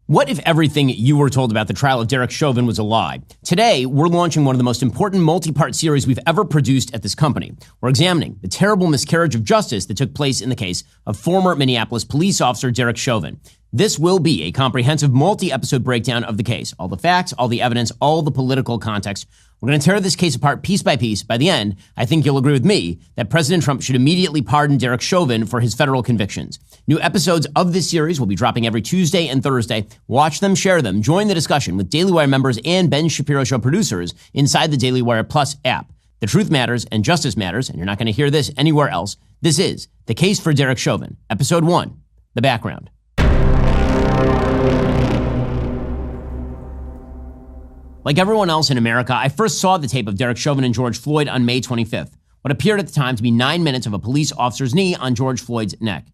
What if everything you were told about the trial of Derek Chauvin was a lie? Today, we're launching one of the most important multi-part series we've ever produced at this company. We're examining the terrible miscarriage of justice that took place in the case of former Minneapolis police officer Derek Chauvin. This will be a comprehensive multi-episode breakdown of the case. All the facts, all the evidence, all the political context. We're going to tear this case apart piece by piece. By the end, I think you'll agree with me that President Trump should immediately pardon Derek Chauvin for his federal convictions. New episodes of this series will be dropping every Tuesday and Thursday. Watch them, share them, join the discussion with Daily Wire members and Ben Shapiro Show producers inside the Daily Wire Plus app. The truth matters and justice matters, and you're not going to hear this anywhere else. This is The Case for Derek Chauvin, Episode 1, The Background. Like everyone else in America, I first saw the tape of Derek Chauvin and George Floyd on May 25th, what appeared at the time to be 9 minutes of a police officer's knee on George Floyd's neck.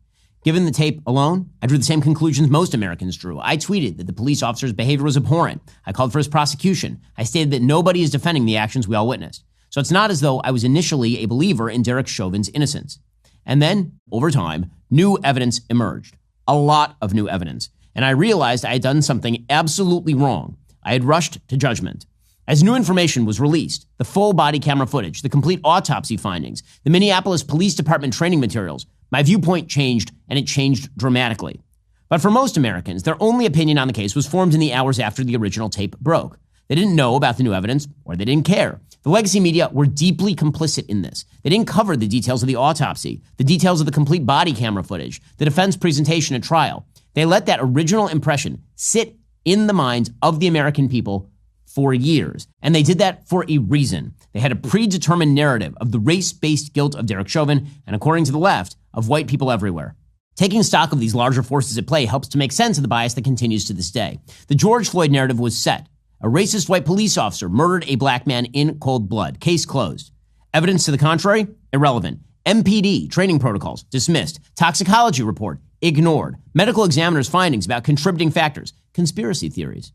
Given the tape alone, I drew the same conclusions most Americans drew. I tweeted that the police officer's behavior was abhorrent. I called for his prosecution. I stated that nobody is defending the actions we all witnessed. So it's not as though I was initially a believer in Derek Chauvin's innocence. And then, over time, new evidence emerged. A lot of new evidence. And I realized I had done something absolutely wrong. I had rushed to judgment. As new information was released, the full body camera footage, the complete autopsy findings, the Minneapolis Police Department training materials, my viewpoint changed, and it changed dramatically. But for most Americans, their only opinion on the case was formed in the hours after the original tape broke. They didn't know about the new evidence, or they didn't care. The legacy media were deeply complicit in this. They didn't cover the details of the autopsy, the details of the complete body camera footage, the defense presentation at trial. They let that original impression sit in the minds of the American people for years. And they did that for a reason. They had a predetermined narrative of the race-based guilt of Derek Chauvin, and according to the left, of white people everywhere. Taking stock of these larger forces at play helps to make sense of the bias that continues to this day. The George Floyd narrative was set. A racist white police officer murdered a black man in cold blood. Case closed. Evidence to the contrary? Irrelevant. MPD training protocols dismissed. Toxicology report ignored. Medical examiner's findings about contributing factors. Conspiracy theories.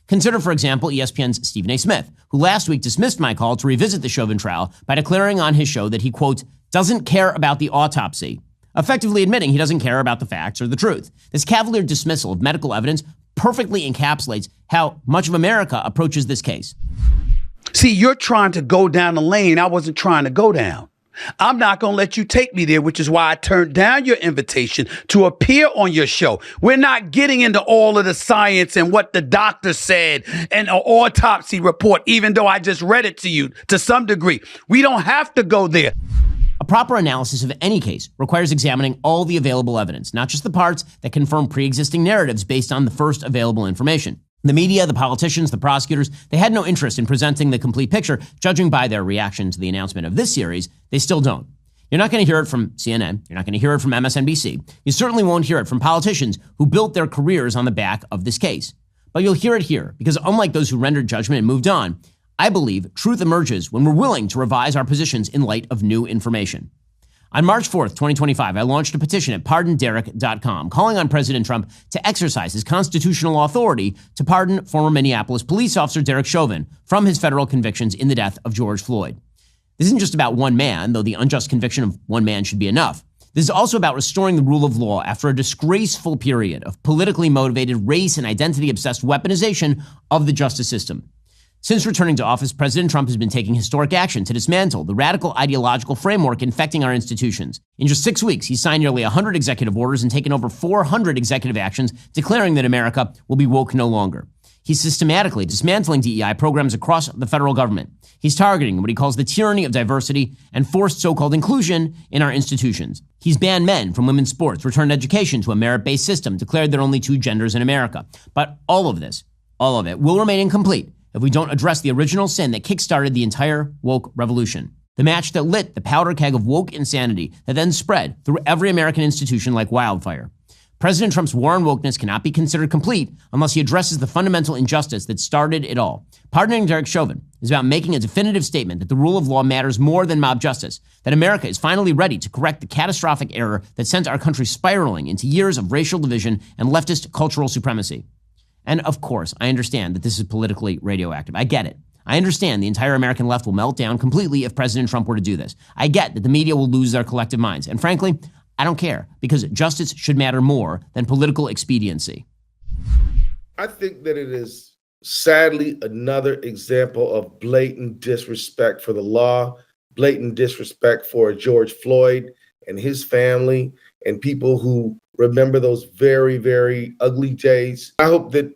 Consider, for example, ESPN's Stephen A. Smith, who last week dismissed my call to revisit the Chauvin trial by declaring on his show that he, quote, doesn't care about the autopsy, effectively admitting he doesn't care about the facts or the truth. This cavalier dismissal of medical evidence perfectly encapsulates how much of America approaches this case. See, you're trying to go down the lane I wasn't trying to go down. I'm not going to let you take me there, which is why I turned down your invitation to appear on your show. We're not getting into all of the science and what the doctor said and an autopsy report, even though I just read it to you to some degree. We don't have to go there. A proper analysis of any case requires examining all the available evidence, not just the parts that confirm pre-existing narratives based on the first available information. The media, the politicians, the prosecutors, they had no interest in presenting the complete picture. Judging by their reaction to the announcement of this series, they still don't. You're not going to hear it from CNN. You're not going to hear it from MSNBC. You certainly won't hear it from politicians who built their careers on the back of this case. But you'll hear it here, because unlike those who rendered judgment and moved on, I believe truth emerges when we're willing to revise our positions in light of new information. On March 4th, 2025, I launched a petition at pardonderek.com calling on President Trump to exercise his constitutional authority to pardon former Minneapolis police officer Derek Chauvin from his federal convictions in the death of George Floyd. This isn't just about one man, though the unjust conviction of one man should be enough. This is also about restoring the rule of law after a disgraceful period of politically motivated, race and identity-obsessed weaponization of the justice system. Since returning to office, President Trump has been taking historic action to dismantle the radical ideological framework infecting our institutions. In just 6 weeks, he's signed nearly 100 executive orders and taken over 400 executive actions, declaring that America will be woke no longer. He's systematically dismantling DEI programs across the federal government. He's targeting what he calls the tyranny of diversity and forced so-called inclusion in our institutions. He's banned men from women's sports, returned education to a merit-based system, declared there are only two genders in America. But all of it will remain incomplete if we don't address the original sin that kickstarted the entire woke revolution. The match that lit the powder keg of woke insanity that then spread through every American institution like wildfire. President Trump's war on wokeness cannot be considered complete unless he addresses the fundamental injustice that started it all. Pardoning Derek Chauvin is about making a definitive statement that the rule of law matters more than mob justice, that America is finally ready to correct the catastrophic error that sent our country spiraling into years of racial division and leftist cultural supremacy. And of course, I understand that this is politically radioactive. I get it. I understand the entire American left will melt down completely if President Trump were to do this. I get that the media will lose their collective minds. And frankly, I don't care, because justice should matter more than political expediency. I think that it is sadly another example of blatant disrespect for the law, blatant disrespect for George Floyd and his family and people who remember those very, very ugly days. I hope that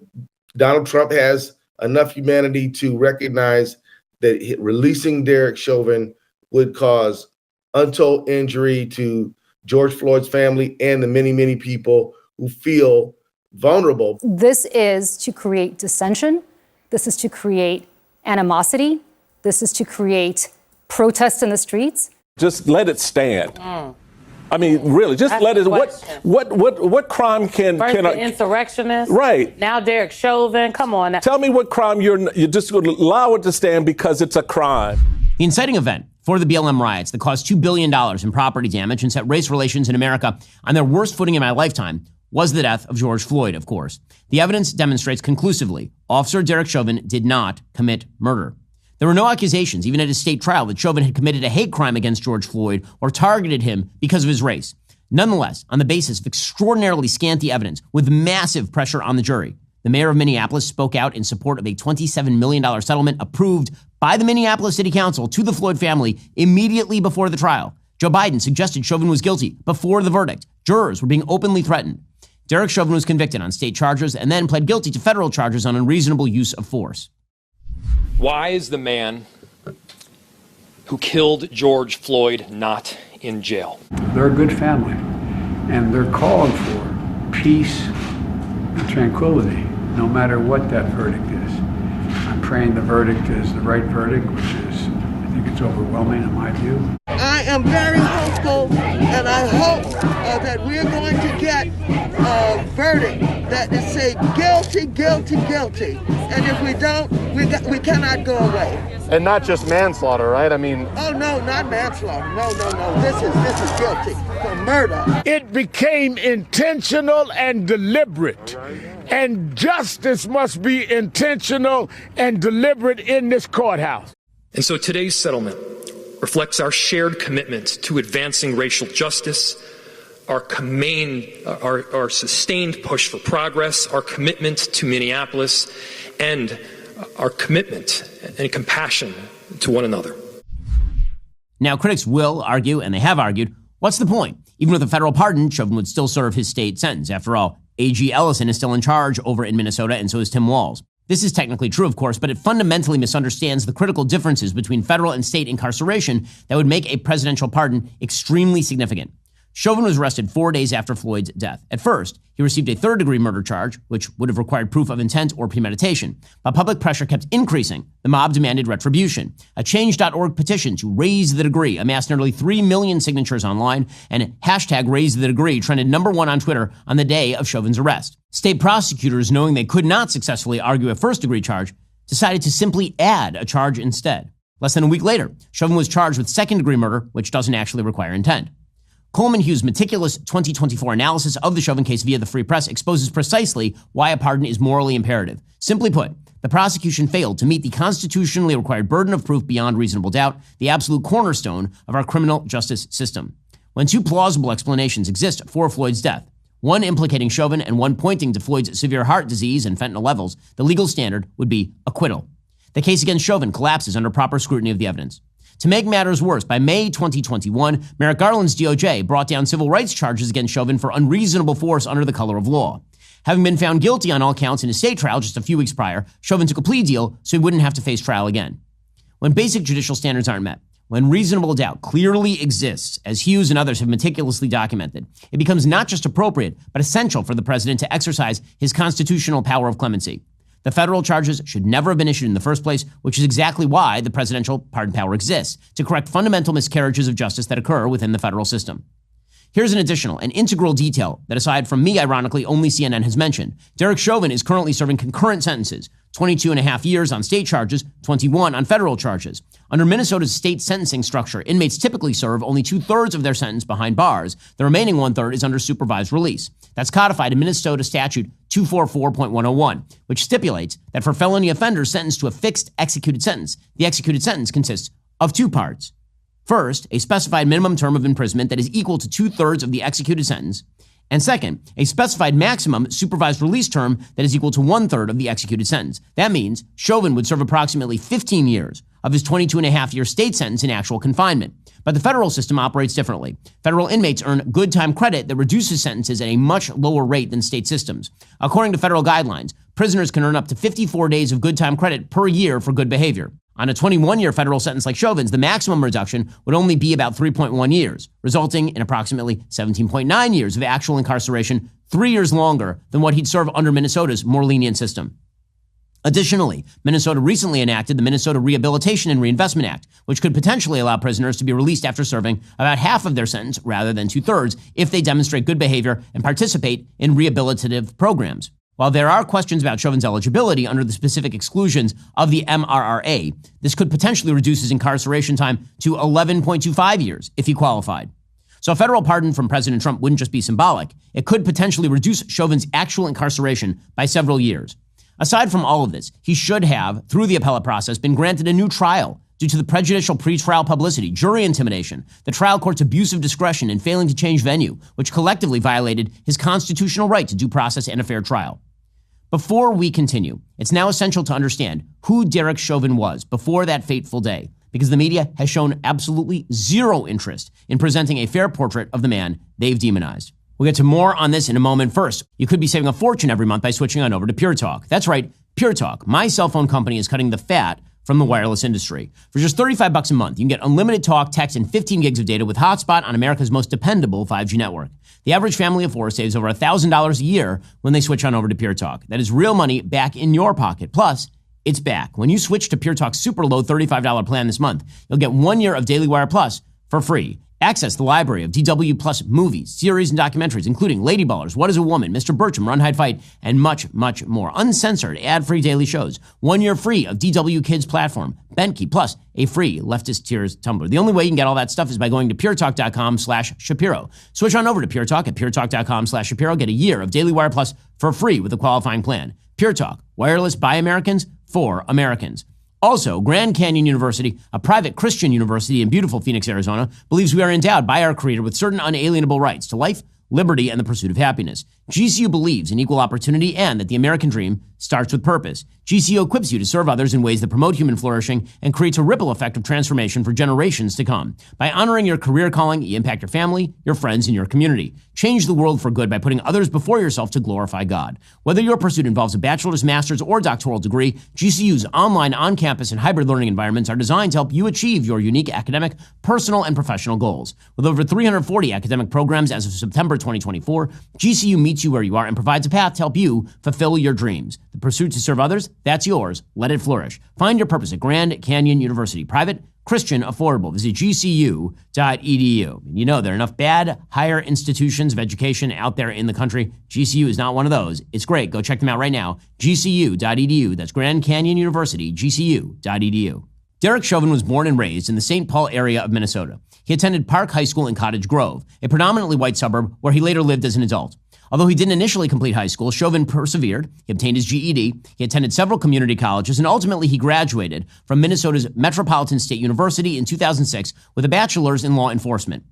Donald Trump has enough humanity to recognize that releasing Derek Chauvin would cause untold injury to George Floyd's family and the many, many people who feel vulnerable. This is to create dissension. This is to create animosity. This is to create protests in the streets. Just let it stand. I mean, really, just let it. What crime can the insurrectionist? Right now, Derek Chauvin. Come on. Now. Tell me what crime you're just going to allow it to stand because it's a crime. The inciting event for the BLM riots that caused $2 billion in property damage and set race relations in America on their worst footing in my lifetime was the death of George Floyd, of course. The evidence demonstrates conclusively Officer Derek Chauvin did not commit murder. There were no accusations, even at his state trial, that Chauvin had committed a hate crime against George Floyd or targeted him because of his race. Nonetheless, on the basis of extraordinarily scanty evidence, with massive pressure on the jury, the mayor of Minneapolis spoke out in support of a $27 million settlement approved by the Minneapolis City Council to the Floyd family immediately before the trial. Joe Biden suggested Chauvin was guilty before the verdict. Jurors were being openly threatened. Derek Chauvin was convicted on state charges and then pled guilty to federal charges on unreasonable use of force. Why is the man who killed George Floyd not in jail? They're a good family, and they're calling for peace and tranquility, no matter what that verdict is. I'm praying the verdict is the right verdict, which is, I think it's overwhelming in my view. I am very hopeful, and I hope that we're going to get a verdict that is say guilty, guilty, guilty. And if we don't, we cannot go away. And not just manslaughter, right? I mean... Oh, no, not manslaughter. No. This is guilty for murder. It became intentional and deliberate. And justice must be intentional and deliberate in this courthouse. And so today's settlement reflects our shared commitment to advancing racial justice, our sustained push for progress, our commitment to Minneapolis, and our commitment and compassion to one another. Now, critics will argue, and they have argued, what's the point? Even with a federal pardon, Chauvin would still serve his state sentence. After all, A.G. Ellison is still in charge over in Minnesota, and so is Tim Walz. This is technically true, of course, but it fundamentally misunderstands the critical differences between federal and state incarceration that would make a presidential pardon extremely significant. Chauvin was arrested 4 days after Floyd's death. At first, he received a third-degree murder charge, which would have required proof of intent or premeditation. But public pressure kept increasing. The mob demanded retribution. A Change.org petition to raise the degree amassed nearly 3 million signatures online, and hashtag Raise the Degree trended #1 on Twitter on the day of Chauvin's arrest. State prosecutors, knowing they could not successfully argue a first-degree charge, decided to simply add a charge instead. Less than a week later, Chauvin was charged with second-degree murder, which doesn't actually require intent. Coleman Hugh's meticulous 2024 analysis of the Chauvin case via the Free Press exposes precisely why a pardon is morally imperative. Simply put, the prosecution failed to meet the constitutionally required burden of proof beyond reasonable doubt, the absolute cornerstone of our criminal justice system. When two plausible explanations exist for Floyd's death, one implicating Chauvin and one pointing to Floyd's severe heart disease and fentanyl levels, the legal standard would be acquittal. The case against Chauvin collapses under proper scrutiny of the evidence. To make matters worse, by May 2021, Merrick Garland's DOJ brought down civil rights charges against Chauvin for unreasonable force under the color of law. Having been found guilty on all counts in his state trial just a few weeks prior, Chauvin took a plea deal so he wouldn't have to face trial again. When basic judicial standards aren't met, when reasonable doubt clearly exists, as Hughes and others have meticulously documented, it becomes not just appropriate, but essential for the president to exercise his constitutional power of clemency. The federal charges should never have been issued in the first place, which is exactly why the presidential pardon power exists, to correct fundamental miscarriages of justice that occur within the federal system. Here's an additional and integral detail that, aside from me, ironically, only CNN has mentioned. Derek Chauvin is currently serving concurrent sentences, 22 and a half years on state charges, 21 on federal charges. Under Minnesota's state sentencing structure, inmates typically serve only 2/3 of their sentence behind bars. The remaining 1/3 is under supervised release. That's codified in Minnesota Statute 244.101, which stipulates that for felony offenders sentenced to a fixed executed sentence, the executed sentence consists of two parts. First, a specified minimum term of imprisonment that is equal to 2/3 of the executed sentence, And second, a specified maximum supervised release term that is equal to 1/3 of the executed sentence. That means Chauvin would serve approximately 15 years of his 22.5-year state sentence in actual confinement. But the federal system operates differently. Federal inmates earn good time credit that reduces sentences at a much lower rate than state systems. According to federal guidelines, prisoners can earn up to 54 days of good time credit per year for good behavior. On a 21-year federal sentence like Chauvin's, the maximum reduction would only be about 3.1 years, resulting in approximately 17.9 years of actual incarceration, 3 years longer than what he'd serve under Minnesota's more lenient system. Additionally, Minnesota recently enacted the Minnesota Rehabilitation and Reinvestment Act, which could potentially allow prisoners to be released after serving about half of their sentence rather than 2/3 if they demonstrate good behavior and participate in rehabilitative programs. While there are questions about Chauvin's eligibility under the specific exclusions of the MRRA, this could potentially reduce his incarceration time to 11.25 years if he qualified. So a federal pardon from President Trump wouldn't just be symbolic. It could potentially reduce Chauvin's actual incarceration by several years. Aside from all of this, he should have, through the appellate process, been granted a new trial due to the prejudicial pretrial publicity, jury intimidation, the trial court's abuse of discretion in failing to change venue, which collectively violated his constitutional right to due process and a fair trial. Before we continue, it's now essential to understand who Derek Chauvin was before that fateful day, because the media has shown absolutely zero interest in presenting a fair portrait of the man they've demonized. We'll get to more on this in a moment. First, you could be saving a fortune every month by switching on over to Pure Talk. That's right, Pure Talk. My cell phone company is cutting the fat from the wireless industry. For just $35 a month, you can get unlimited talk, text, and 15 gigs of data with Hotspot on America's most dependable 5G network. The average family of four saves over $1,000 a year when they switch on over to Pure Talk. That is real money back in your pocket. Plus, it's back. When you switch to Pure Talk's super low $35 plan this month, you'll get 1 year of Daily Wire Plus for free. Access the library of DW Plus movies, series, and documentaries, including Lady Ballers, What is a Woman, Mr. Bertram, Run, Hide, Fight, and much, much more. Uncensored, ad-free daily shows. 1 year free of DW Kids platform, Benke, plus a free Leftist Tears tumbler. The only way you can get all that stuff is by going to puretalk.com/Shapiro. Switch on over to Pure Talk at puretalk.com/Shapiro. Get a year of Daily Wire Plus for free with a qualifying plan. Pure Talk, wireless by Americans for Americans. Also, Grand Canyon University, a private Christian university in beautiful Phoenix, Arizona, believes we are endowed by our Creator with certain unalienable rights to life, liberty, and the pursuit of happiness. GCU believes in equal opportunity and that the American dream starts with purpose. GCU equips you to serve others in ways that promote human flourishing and creates a ripple effect of transformation for generations to come. By honoring your career calling, you impact your family, your friends, and your community. Change the world for good by putting others before yourself to glorify God. Whether your pursuit involves a bachelor's, master's, or doctoral degree, GCU's online, on-campus, and hybrid learning environments are designed to help you achieve your unique academic, personal, and professional goals. With over 340 academic programs as of September 2024, GCU meets you where you are and provides a path to help you fulfill your dreams. The pursuit to serve others, that's yours. Let it flourish. Find your purpose at Grand Canyon University. Private, Christian, affordable. Visit gcu.edu. You know, there are enough bad higher institutions of education out there in the country. GCU is not one of those. It's great. Go check them out right now. gcu.edu. That's Grand Canyon University, gcu.edu. Derek Chauvin was born and raised in the St. Paul area of Minnesota. He attended Park High School in Cottage Grove, a predominantly white suburb where he later lived as an adult. Although he didn't initially complete high school, Chauvin persevered. He obtained his GED. He attended several community colleges, and ultimately he graduated from Minnesota's Metropolitan State University in 2006 with a bachelor's in law enforcement.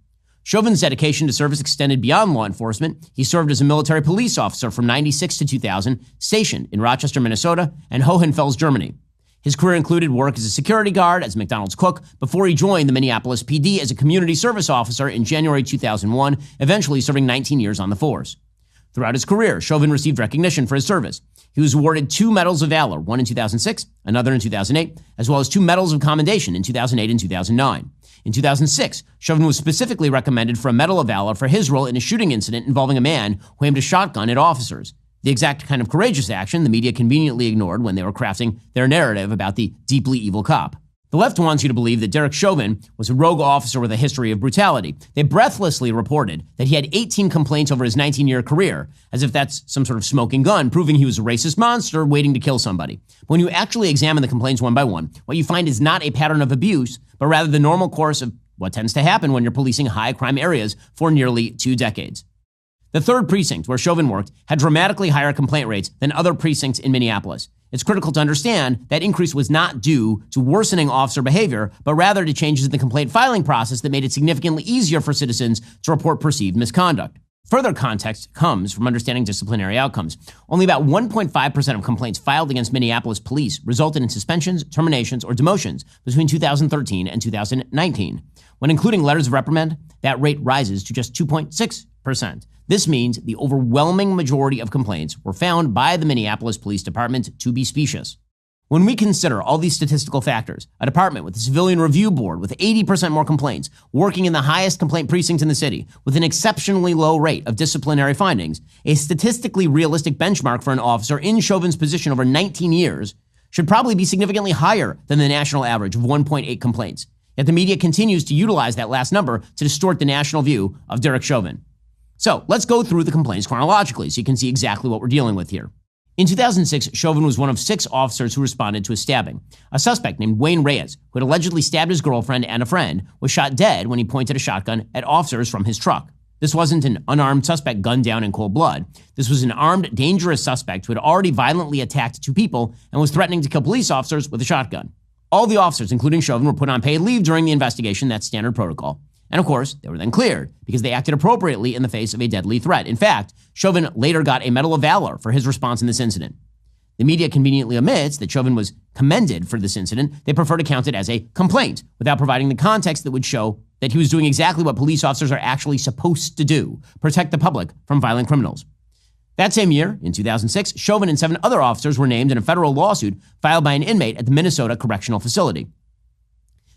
Chauvin's dedication to service extended beyond law enforcement. He served as a military police officer from 1996 to 2000, stationed in Rochester, Minnesota, and Hohenfels, Germany. His career included work as a security guard, as a McDonald's cook, before he joined the Minneapolis PD as a community service officer in January 2001, eventually serving 19 years on the force. Throughout his career, Chauvin received recognition for his service. He was awarded 2 Medals of Valor, one in 2006, another in 2008, as well as 2 Medals of Commendation in 2008 and 2009. In 2006, Chauvin was specifically recommended for a Medal of Valor for his role in a shooting incident involving a man who aimed a shotgun at officers. The exact kind of courageous action the media conveniently ignored when they were crafting their narrative about the deeply evil cop. The left wants you to believe that Derek Chauvin was a rogue officer with a history of brutality. They breathlessly reported that he had 18 complaints over his 19-year career, as if that's some sort of smoking gun, proving he was a racist monster waiting to kill somebody. But when you actually examine the complaints one by one, what you find is not a pattern of abuse, but rather the normal course of what tends to happen when you're policing high-crime areas for nearly 2 decades. The 3rd precinct, where Chauvin worked, had dramatically higher complaint rates than other precincts in Minneapolis. It's critical to understand that increase was not due to worsening officer behavior, but rather to changes in the complaint filing process that made it significantly easier for citizens to report perceived misconduct. Further context comes from understanding disciplinary outcomes. Only about 1.5% of complaints filed against Minneapolis police resulted in suspensions, terminations, or demotions between 2013 and 2019. When including letters of reprimand, that rate rises to just 2.6%. This means the overwhelming majority of complaints were found by the Minneapolis Police Department to be specious. When we consider all these statistical factors, a department with a civilian review board with 80% more complaints, working in the highest complaint precinct in the city, with an exceptionally low rate of disciplinary findings, a statistically realistic benchmark for an officer in Chauvin's position over 19 years should probably be significantly higher than the national average of 1.8 complaints. Yet the media continues to utilize that last number to distort the national view of Derek Chauvin. So let's go through the complaints chronologically so you can see exactly what we're dealing with here. In 2006, Chauvin was one of 6 officers who responded to a stabbing. A suspect named Wayne Reyes, who had allegedly stabbed his girlfriend and a friend, was shot dead when he pointed a shotgun at officers from his truck. This wasn't an unarmed suspect gunned down in cold blood. This was an armed, dangerous suspect who had already violently attacked 2 people and was threatening to kill police officers with a shotgun. All the officers, including Chauvin, were put on paid leave during the investigation. That's standard protocol. And of course, they were then cleared because they acted appropriately in the face of a deadly threat. In fact, Chauvin later got a Medal of Valor for his response in this incident. The media conveniently omits that Chauvin was commended for this incident. They prefer to count it as a complaint without providing the context that would show that he was doing exactly what police officers are actually supposed to do: protect the public from violent criminals. That same year, in 2006, Chauvin and 7 other officers were named in a federal lawsuit filed by an inmate at the Minnesota Correctional Facility.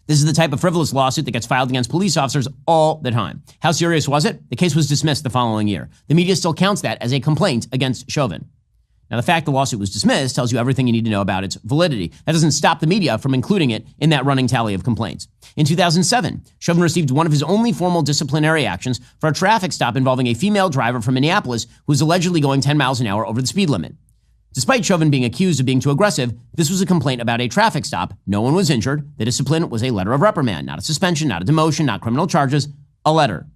This is the type of frivolous lawsuit that gets filed against police officers all the time. How serious was it? The case was dismissed the following year. The media still counts that as a complaint against Chauvin. Now, the fact the lawsuit was dismissed tells you everything you need to know about its validity. That doesn't stop the media from including it in that running tally of complaints. In 2007, Chauvin received one of his only formal disciplinary actions for a traffic stop involving a female driver from Minneapolis who was allegedly going 10 miles an hour over the speed limit. Despite Chauvin being accused of being too aggressive, this was a complaint about a traffic stop. No one was injured. The discipline was a letter of reprimand, not a suspension, not a demotion, not criminal charges, a letter.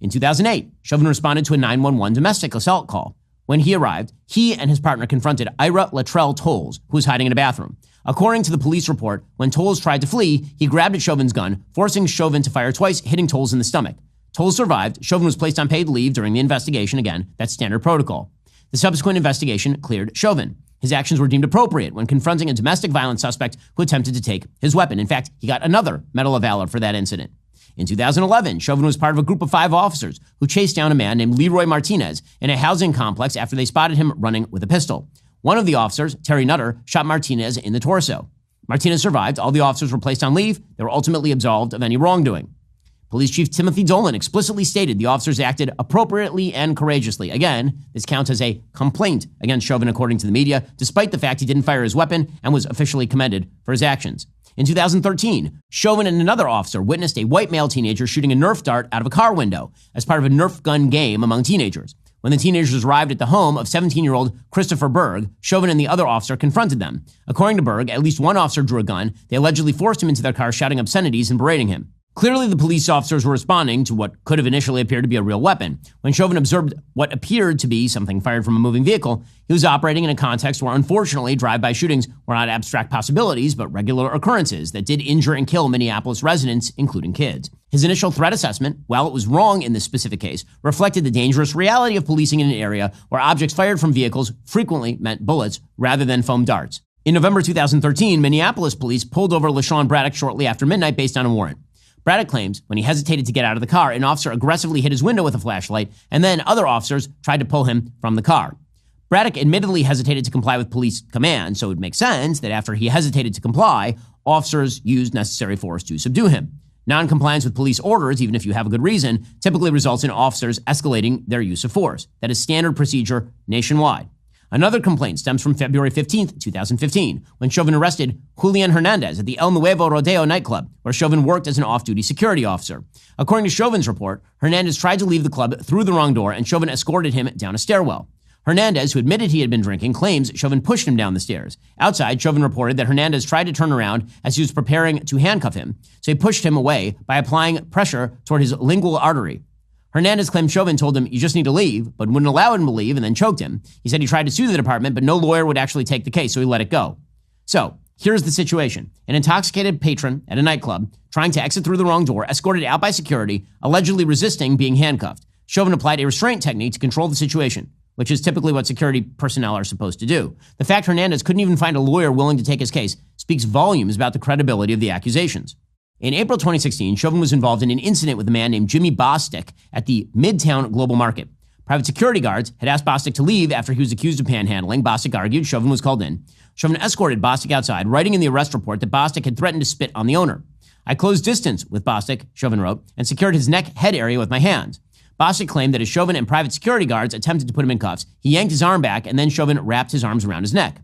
In 2008, Chauvin responded to a 911 domestic assault call. When he arrived, he and his partner confronted Ira Latrell Tolles, who was hiding in a bathroom. According to the police report, when Tolles tried to flee, he grabbed at Chauvin's gun, forcing Chauvin to fire twice, hitting Tolles in the stomach. Tolles survived. Chauvin was placed on paid leave during the investigation. Again, that's standard protocol. The subsequent investigation cleared Chauvin. His actions were deemed appropriate when confronting a domestic violence suspect who attempted to take his weapon. In fact, he got another Medal of Valor for that incident. In 2011, Chauvin was part of a group of 5 officers who chased down a man named Leroy Martinez in a housing complex after they spotted him running with a pistol. One of the officers, Terry Nutter, shot Martinez in the torso. Martinez survived. All the officers were placed on leave. They were ultimately absolved of any wrongdoing. Police Chief Timothy Dolan explicitly stated the officers acted appropriately and courageously. Again, this counts as a complaint against Chauvin according to the media, despite the fact he didn't fire his weapon and was officially commended for his actions. In 2013, Chauvin and another officer witnessed a white male teenager shooting a Nerf dart out of a car window as part of a Nerf gun game among teenagers. When the teenagers arrived at the home of 17-year-old Christopher Berg, Chauvin and the other officer confronted them. According to Berg, at least one officer drew a gun. They allegedly forced him into their car, shouting obscenities and berating him. Clearly, the police officers were responding to what could have initially appeared to be a real weapon. When Chauvin observed what appeared to be something fired from a moving vehicle, he was operating in a context where, unfortunately, drive-by shootings were not abstract possibilities, but regular occurrences that did injure and kill Minneapolis residents, including kids. His initial threat assessment, while it was wrong in this specific case, reflected the dangerous reality of policing in an area where objects fired from vehicles frequently meant bullets rather than foam darts. In November 2013, Minneapolis police pulled over LaShawn Braddock shortly after midnight based on a warrant. Braddock claims when he hesitated to get out of the car, an officer aggressively hit his window with a flashlight, and then other officers tried to pull him from the car. Braddock admittedly hesitated to comply with police commands, so it makes sense that after he hesitated to comply, officers used necessary force to subdue him. Non-compliance with police orders, even if you have a good reason, typically results in officers escalating their use of force. That is standard procedure nationwide. Another complaint stems from February 15th, 2015, when Chauvin arrested Julian Hernandez at the El Nuevo Rodeo nightclub, where Chauvin worked as an off-duty security officer. According to Chauvin's report, Hernandez tried to leave the club through the wrong door, and Chauvin escorted him down a stairwell. Hernandez, who admitted he had been drinking, claims Chauvin pushed him down the stairs. Outside, Chauvin reported that Hernandez tried to turn around as he was preparing to handcuff him, so he pushed him away by applying pressure toward his lingual artery. Hernandez claimed Chauvin told him, "You just need to leave," but wouldn't allow him to leave and then choked him. He said he tried to sue the department, but no lawyer would actually take the case, so he let it go. So, here's the situation. An intoxicated patron at a nightclub, trying to exit through the wrong door, escorted out by security, allegedly resisting being handcuffed. Chauvin applied a restraint technique to control the situation, which is typically what security personnel are supposed to do. The fact Hernandez couldn't even find a lawyer willing to take his case speaks volumes about the credibility of the accusations. In April 2016, Chauvin was involved in an incident with a man named Jimmy Bostic at the Midtown Global Market. Private security guards had asked Bostic to leave after he was accused of panhandling. Bostic argued. Chauvin was called in. Chauvin escorted Bostic outside, writing in the arrest report that Bostic had threatened to spit on the owner. I closed distance with Bostic, Chauvin wrote, and secured his neck-head area with my hands. Bostic claimed that as Chauvin and private security guards attempted to put him in cuffs, he yanked his arm back and then Chauvin wrapped his arms around his neck.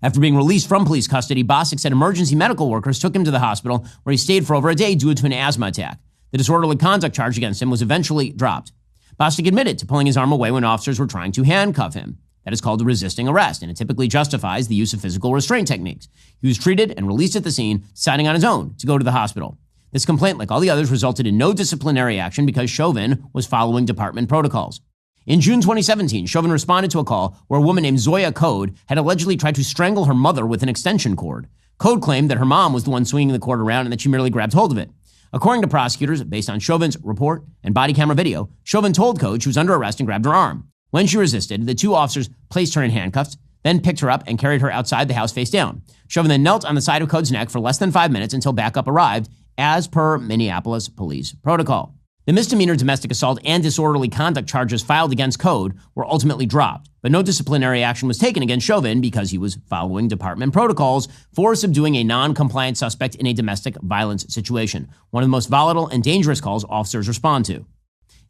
After being released from police custody, Bostic said emergency medical workers took him to the hospital where he stayed for over a day due to an asthma attack. The disorderly conduct charge against him was eventually dropped. Bostic admitted to pulling his arm away when officers were trying to handcuff him. That is called resisting arrest, and it typically justifies the use of physical restraint techniques. He was treated and released at the scene, deciding on his own to go to the hospital. This complaint, like all the others, resulted in no disciplinary action because Chauvin was following department protocols. In June 2017, Chauvin responded to a call where a woman named Zoya Code had allegedly tried to strangle her mother with an extension cord. Code claimed that her mom was the one swinging the cord around and that she merely grabbed hold of it. According to prosecutors, based on Chauvin's report and body camera video, Chauvin told Code she was under arrest and grabbed her arm. When she resisted, the two officers placed her in handcuffs, then picked her up and carried her outside the house face down. Chauvin then knelt on the side of Code's neck for less than 5 minutes until backup arrived, as per Minneapolis police protocol. The misdemeanor domestic assault and disorderly conduct charges filed against Code were ultimately dropped, but no disciplinary action was taken against Chauvin because he was following department protocols for subduing a non-compliant suspect in a domestic violence situation, one of the most volatile and dangerous calls officers respond to.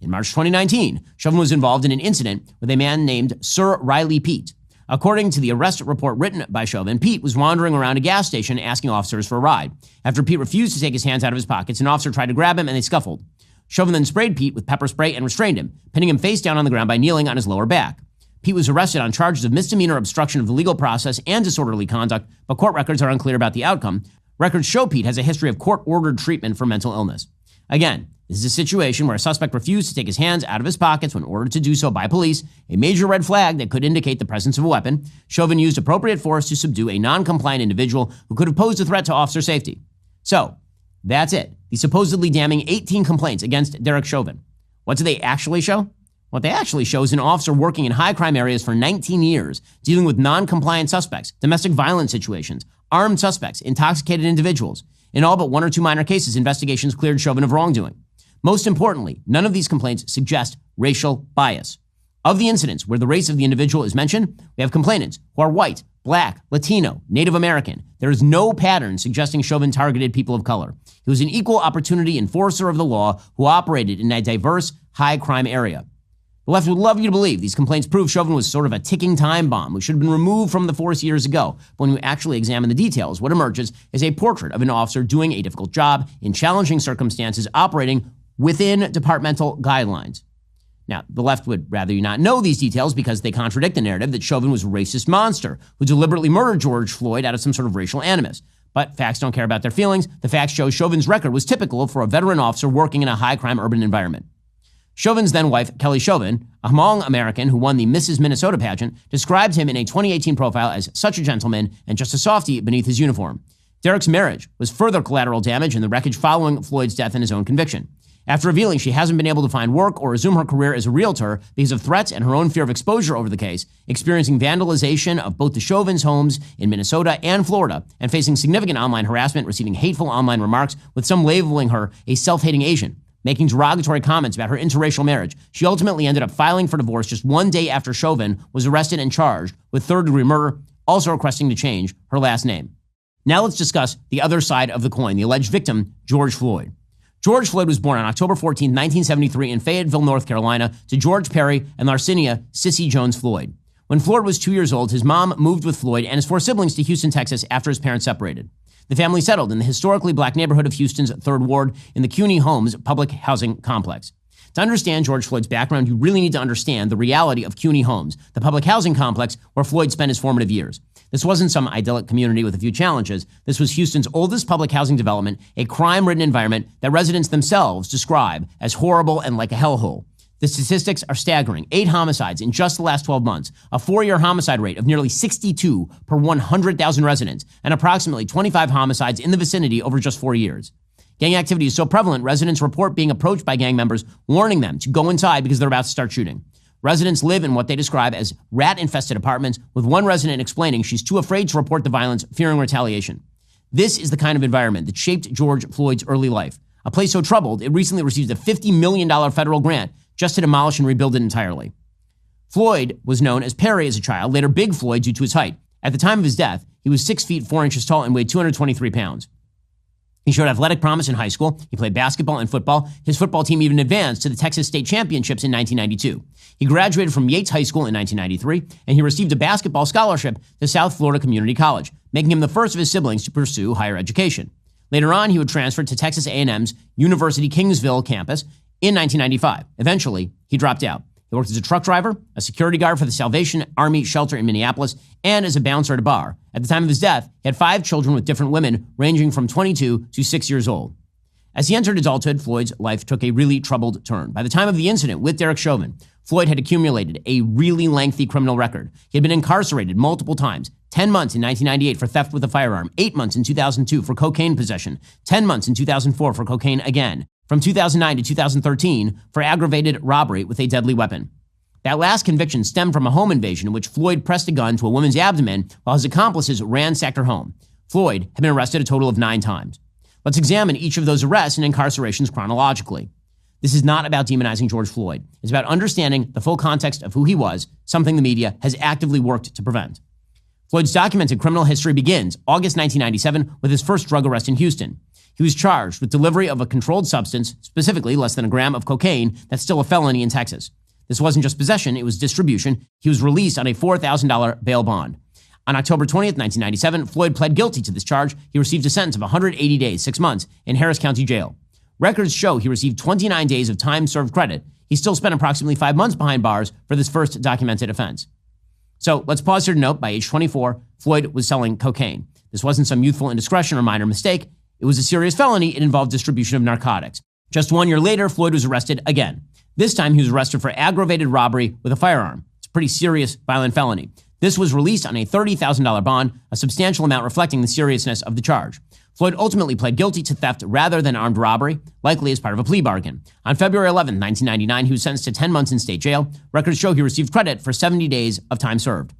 In March 2019, Chauvin was involved in an incident with a man named Sir Riley Pete. According to the arrest report written by Chauvin, Pete was wandering around a gas station asking officers for a ride. After Pete refused to take his hands out of his pockets, an officer tried to grab him and they scuffled. Chauvin then sprayed Pete with pepper spray and restrained him, pinning him face down on the ground by kneeling on his lower back. Pete was arrested on charges of misdemeanor obstruction of the legal process and disorderly conduct, but court records are unclear about the outcome. Records show Pete has a history of court-ordered treatment for mental illness. Again, this is a situation where a suspect refused to take his hands out of his pockets when ordered to do so by police, a major red flag that could indicate the presence of a weapon. Chauvin used appropriate force to subdue a non-compliant individual who could have posed a threat to officer safety. So, that's it. The supposedly damning 18 complaints against Derek Chauvin. What do they actually show? What they actually show is an officer working in high crime areas for 19 years, dealing with non-compliant suspects, domestic violence situations, armed suspects, intoxicated individuals. In all but 1 or 2 minor cases, investigations cleared Chauvin of wrongdoing. Most importantly, none of these complaints suggest racial bias. Of the incidents where the race of the individual is mentioned, we have complainants who are white, black, Latino, Native American. There is no pattern suggesting Chauvin targeted people of color. He was an equal opportunity enforcer of the law who operated in a diverse, high-crime area. The left would love you to believe these complaints prove Chauvin was sort of a ticking time bomb who should have been removed from the force years ago. But when we actually examine the details, what emerges is a portrait of an officer doing a difficult job in challenging circumstances, operating within departmental guidelines. Now, the left would rather you not know these details because they contradict the narrative that Chauvin was a racist monster who deliberately murdered George Floyd out of some sort of racial animus. But facts don't care about their feelings. The facts show Chauvin's record was typical for a veteran officer working in a high-crime urban environment. Chauvin's then-wife, Kelly Chauvin, a Hmong American who won the Mrs. Minnesota pageant, described him in a 2018 profile as such a gentleman and just a softie beneath his uniform. Derek's marriage was further collateral damage in the wreckage following Floyd's death and his own conviction. After revealing she hasn't been able to find work or resume her career as a realtor because of threats and her own fear of exposure over the case, experiencing vandalization of both the Chauvin's homes in Minnesota and Florida, and facing significant online harassment, receiving hateful online remarks, with some labeling her a self-hating Asian, making derogatory comments about her interracial marriage, she ultimately ended up filing for divorce just 1 day after Chauvin was arrested and charged with third-degree murder, also requesting to change her last name. Now let's discuss the other side of the coin, the alleged victim, George Floyd. George Floyd was born on October 14, 1973 in Fayetteville, North Carolina, to George Perry and Larcinia Sissy Jones Floyd. When Floyd was 2 years old, his mom moved with Floyd and his 4 siblings to Houston, Texas after his parents separated. The family settled in the historically black neighborhood of Houston's 3rd Ward in the CUNY Homes public housing complex. To understand George Floyd's background, you really need to understand the reality of CUNY Homes, the public housing complex where Floyd spent his formative years. This wasn't some idyllic community with a few challenges. This was Houston's oldest public housing development, a crime-ridden environment that residents themselves describe as horrible and like a hellhole. The statistics are staggering. 8 homicides in just the last 12 months, a 4-year homicide rate of nearly 62 per 100,000 residents, and approximately 25 homicides in the vicinity over just 4 years. Gang activity is so prevalent, residents report being approached by gang members warning them to go inside because they're about to start shooting. Residents live in what they describe as rat-infested apartments, with one resident explaining she's too afraid to report the violence, fearing retaliation. This is the kind of environment that shaped George Floyd's early life. A place so troubled, it recently received a $50 million federal grant just to demolish and rebuild it entirely. Floyd was known as Perry as a child, later Big Floyd due to his height. At the time of his death, he was 6 feet 4 inches tall and weighed 223 pounds. He showed athletic promise in high school. He played basketball and football. His football team even advanced to the Texas State Championships in 1992. He graduated from Yates High School in 1993, and he received a basketball scholarship to South Florida Community College, making him the first of his siblings to pursue higher education. Later on, he would transfer to Texas A&M's University Kingsville campus in 1995. Eventually, he dropped out. He worked as a truck driver, a security guard for the Salvation Army shelter in Minneapolis, and as a bouncer at a bar. At the time of his death, he had 5 children with different women, ranging from 22 to 6 years old. As he entered adulthood, Floyd's life took a really troubled turn. By the time of the incident with Derek Chauvin, Floyd had accumulated a really lengthy criminal record. He had been incarcerated multiple times, 10 months in 1998 for theft with a firearm, 8 months in 2002 for cocaine possession, 10 months in 2004 for cocaine again, from 2009 to 2013 for aggravated robbery with a deadly weapon. That last conviction stemmed from a home invasion in which Floyd pressed a gun to a woman's abdomen while his accomplices ransacked her home. Floyd had been arrested a total of 9 times. Let's examine each of those arrests and incarcerations chronologically. This is not about demonizing George Floyd. It's about understanding the full context of who he was, something the media has actively worked to prevent. Floyd's documented criminal history begins August 1997 with his first drug arrest in Houston. He was charged with delivery of a controlled substance, specifically less than a gram of cocaine, that's still a felony in Texas. This wasn't just possession, it was distribution. He was released on a $4,000 bail bond. On October 20th, 1997, Floyd pled guilty to this charge. He received a sentence of 180 days, 6 months, in Harris County Jail. Records show he received 29 days of time served credit. He still spent approximately 5 months behind bars for this first documented offense. So let's pause here to note, by age 24, Floyd was selling cocaine. This wasn't some youthful indiscretion or minor mistake. It was a serious felony. It involved distribution of narcotics. Just 1 year later, Floyd was arrested again. This time, he was arrested for aggravated robbery with a firearm. It's a pretty serious violent felony. This was released on a $30,000 bond, a substantial amount reflecting the seriousness of the charge. Floyd ultimately pled guilty to theft rather than armed robbery, likely as part of a plea bargain. On February 11, 1999, he was sentenced to 10 months in state jail. Records show he received credit for 70 days of time served.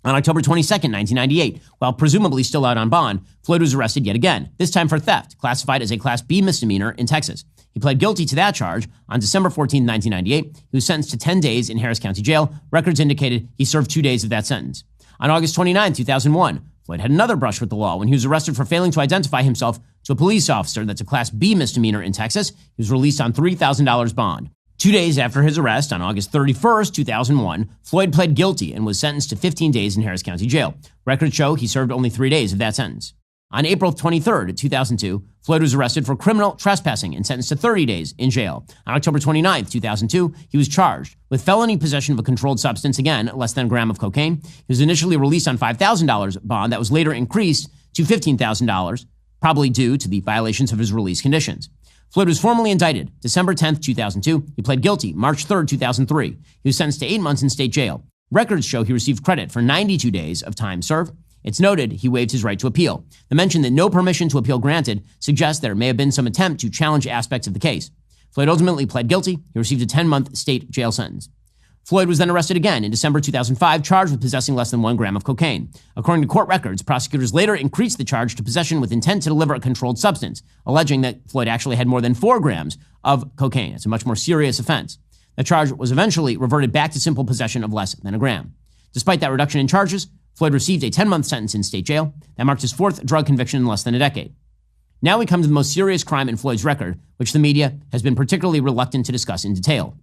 On October 22, 1998, while presumably still out on bond, Floyd was arrested yet again, this time for theft, classified as a Class B misdemeanor in Texas. He pled guilty to that charge. On December 14, 1998, he was sentenced to 10 days in Harris County Jail. Records indicated he served 2 days of that sentence. On August 29, 2001, Floyd had another brush with the law when he was arrested for failing to identify himself to a police officer. That's a Class B misdemeanor in Texas. He was released on $3,000 bond. 2 days after his arrest, on August 31st, 2001, Floyd pled guilty and was sentenced to 15 days in Harris County Jail. Records show he served only 3 days of that sentence. On April 23rd, 2002, Floyd was arrested for criminal trespassing and sentenced to 30 days in jail. On October 29th, 2002, he was charged with felony possession of a controlled substance, again, less than a gram of cocaine. He was initially released on $5,000 bond that was later increased to $15,000, probably due to the violations of his release conditions. Floyd was formally indicted December 10th, 2002. He pled guilty March 3rd, 2003. He was sentenced to 8 months in state jail. Records show he received credit for 92 days of time served. It's noted he waived his right to appeal. The mention that no permission to appeal granted suggests there may have been some attempt to challenge aspects of the case. Floyd ultimately pled guilty. He received a 10-month state jail sentence. Floyd was then arrested again in December 2005, charged with possessing less than 1 gram of cocaine. According to court records, prosecutors later increased the charge to possession with intent to deliver a controlled substance, alleging that Floyd actually had more than 4 grams of cocaine. It's a much more serious offense. The charge was eventually reverted back to simple possession of less than a gram. Despite that reduction in charges, Floyd received a 10-month sentence in state jail. That marked his 4th drug conviction in less than a decade. Now we come to the most serious crime in Floyd's record, which the media has been particularly reluctant to discuss in detail.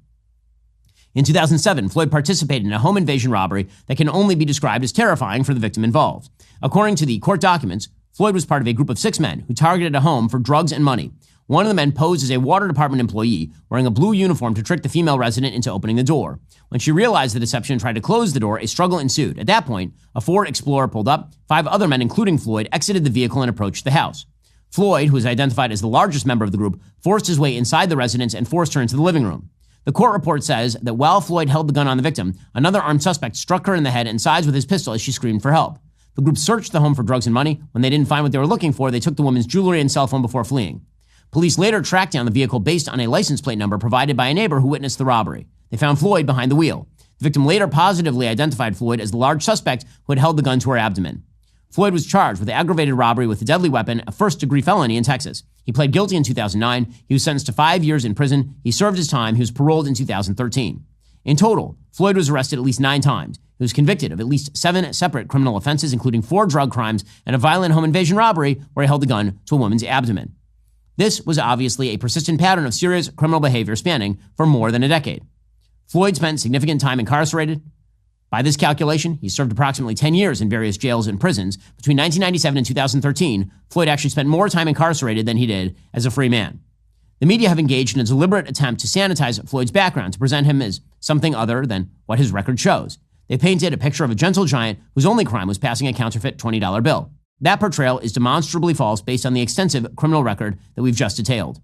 In 2007, Floyd participated in a home invasion robbery that can only be described as terrifying for the victim involved. According to the court documents, Floyd was part of a group of 6 men who targeted a home for drugs and money. One of the men posed as a water department employee wearing a blue uniform to trick the female resident into opening the door. When she realized the deception and tried to close the door, a struggle ensued. At that point, a Ford Explorer pulled up. 5 other men, including Floyd, exited the vehicle and approached the house. Floyd, who is identified as the largest member of the group, forced his way inside the residence and forced her into the living room. The court report says that while Floyd held the gun on the victim, another armed suspect struck her in the head and sides with his pistol as she screamed for help. The group searched the home for drugs and money. When they didn't find what they were looking for, they took the woman's jewelry and cell phone before fleeing. Police later tracked down the vehicle based on a license plate number provided by a neighbor who witnessed the robbery. They found Floyd behind the wheel. The victim later positively identified Floyd as the large suspect who had held the gun to her abdomen. Floyd was charged with aggravated robbery with a deadly weapon, a first-degree felony in Texas. He pled guilty in 2009. He was sentenced to 5 years in prison. He served his time. He was paroled in 2013. In total, Floyd was arrested at least 9 times. He was convicted of at least 7 separate criminal offenses, including 4 drug crimes and a violent home invasion robbery where he held a gun to a woman's abdomen. This was obviously a persistent pattern of serious criminal behavior spanning for more than a decade. Floyd spent significant time incarcerated. By this calculation, he served approximately 10 years in various jails and prisons. Between 1997 and 2013, Floyd actually spent more time incarcerated than he did as a free man. The media have engaged in a deliberate attempt to sanitize Floyd's background to present him as something other than what his record shows. They painted a picture of a gentle giant whose only crime was passing a counterfeit $20 bill. That portrayal is demonstrably false based on the extensive criminal record that we've just detailed.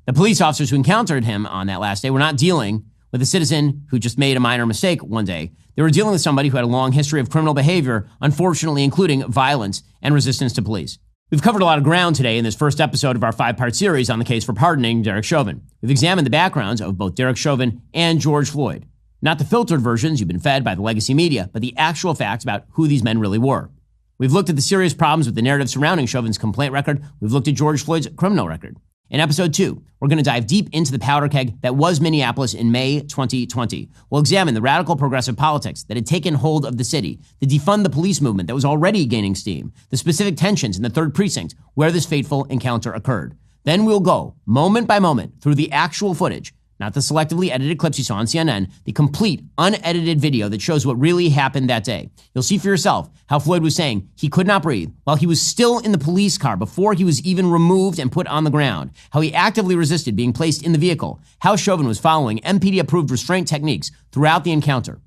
The police officers who encountered him on that last day were not dealing with a citizen who just made a minor mistake one day. They were dealing with somebody who had a long history of criminal behavior, unfortunately including violence and resistance to police. We've covered a lot of ground today in this first episode of our 5-part series on the case for pardoning Derek Chauvin. We've examined the backgrounds of both Derek Chauvin and George Floyd. Not the filtered versions you've been fed by the legacy media, but the actual facts about who these men really were. We've looked at the serious problems with the narrative surrounding Chauvin's complaint record. We've looked at George Floyd's criminal record. In episode 2, we're going to dive deep into the powder keg that was Minneapolis in May 2020. We'll examine the radical progressive politics that had taken hold of the city, the defund the police movement that was already gaining steam, the specific tensions in the 3rd precinct where this fateful encounter occurred. Then we'll go, moment by moment, through the actual footage, not the selectively edited clips you saw on CNN, the complete, unedited video that shows what really happened that day. You'll see for yourself how Floyd was saying he could not breathe while he was still in the police car before he was even removed and put on the ground, how he actively resisted being placed in the vehicle, how Chauvin was following MPD-approved restraint techniques throughout the encounter.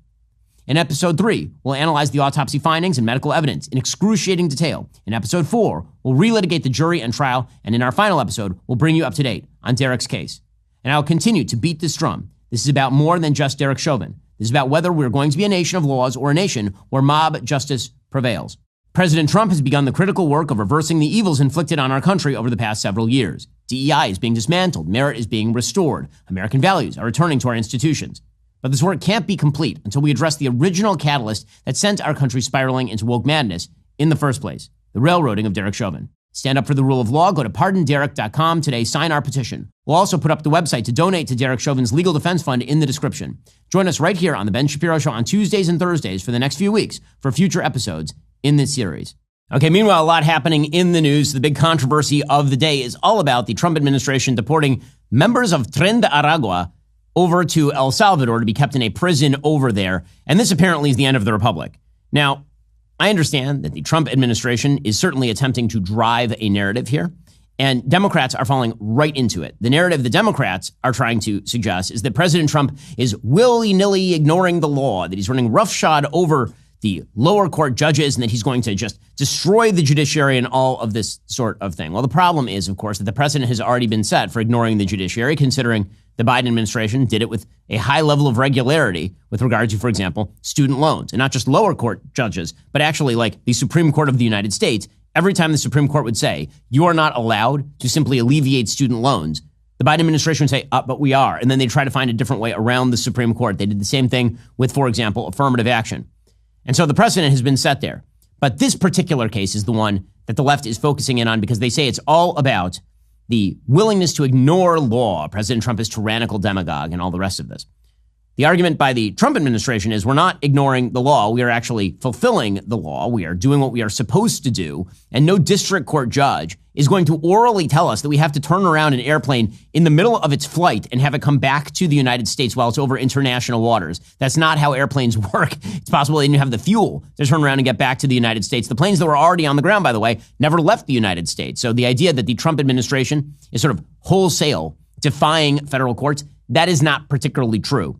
In episode 3, we'll analyze the autopsy findings and medical evidence in excruciating detail. In episode 4, we'll relitigate the jury and trial, and in our final episode, we'll bring you up to date on Derek's case. And I'll continue to beat this drum. This is about more than just Derek Chauvin. This is about whether we're going to be a nation of laws or a nation where mob justice prevails. President Trump has begun the critical work of reversing the evils inflicted on our country over the past several years. DEI is being dismantled. Merit is being restored. American values are returning to our institutions. But this work can't be complete until we address the original catalyst that sent our country spiraling into woke madness in the first place, the railroading of Derek Chauvin. Stand up for the rule of law. Go to pardonderek.com today. Sign our petition. We'll also put up the website to donate to Derek Chauvin's legal defense fund in the description. Join us right here on The Ben Shapiro Show on Tuesdays and Thursdays for the next few weeks for future episodes in this series. Okay, meanwhile, a lot happening in the news. The big controversy of the day is all about the Trump administration deporting members of Tren de Aragua over to El Salvador to be kept in a prison over there. And this apparently is the end of the republic. Now, I understand that the Trump administration is certainly attempting to drive a narrative here, and Democrats are falling right into it. The narrative the Democrats are trying to suggest is that President Trump is willy-nilly ignoring the law, that he's running roughshod over the lower court judges, and that he's going to just destroy the judiciary and all of this sort of thing. Well, the problem is, of course, that the precedent has already been set for ignoring the judiciary, considering the Biden administration did it with a high level of regularity with regard to, for example, student loans. And not just lower court judges, but actually like the Supreme Court of the United States. Every time the Supreme Court would say, you are not allowed to simply alleviate student loans, the Biden administration would say, but we are. And then they try to find a different way around the Supreme Court. They did the same thing with, for example, affirmative action. And so the precedent has been set there. But this particular case is the one that the left is focusing in on because they say it's all about the willingness to ignore law. President Trump is tyrannical demagogue and all the rest of this. The argument by the Trump administration is we're not ignoring the law. We are actually fulfilling the law. We are doing what we are supposed to do. And no district court judge is going to orally tell us that we have to turn around an airplane in the middle of its flight and have it come back to the United States while it's over international waters. That's not how airplanes work. It's possible they didn't have the fuel to turn around and get back to the United States. The planes that were already on the ground, by the way, never left the United States. So the idea that the Trump administration is sort of wholesale defying federal courts, that is not particularly true.